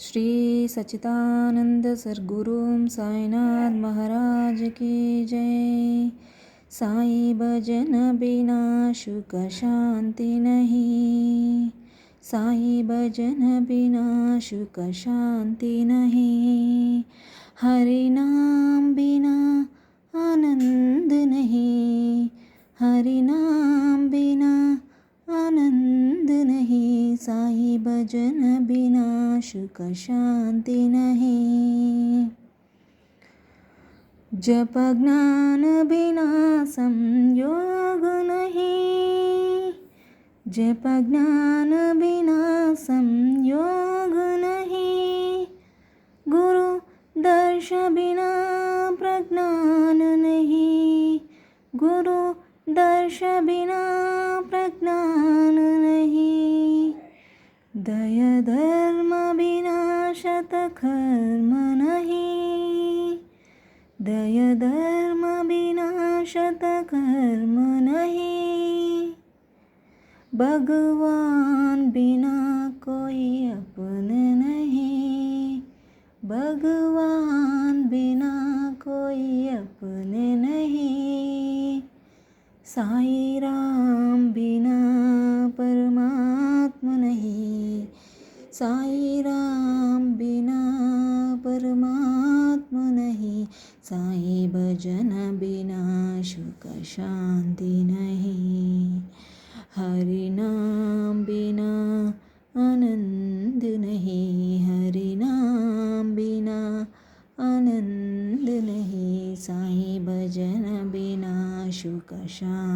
श्री सच्चिदानंद सद्गुरुं साईनाथ महाराज की जय। साई भजन बिना सुख शांति नहीं, साई भजन बिना सुख शांति नहीं। हरि नाम बिना आनंद नहीं, हरि नाम बिना आनंद नहीं। साई भजन बिना सुख शांति नहीं। जप ज्ञान बिना संयोग नहीं, जप ज्ञान बिना संयोग नहीं। गुरु दर्श बिना प्रज्ञान नहीं, गुरु दर्श बिना प्रज्ञान नहीं। दया धर्म बिना शतकर्म नहीं, दया धर्म बिना शतकर्म नहीं। भगवान बिना कोई अपने नहीं, भगवान बिना कोई अपने नहीं। साई राम बिना परमात्मा नहीं, साई राम बिना परमात्मा नहीं। साई भजन बिना सुख शांति नहीं। हरि नाम बिना आनंद नहीं, हरि नाम बिना आनंद नहीं। साई भजन बिना सुख शांति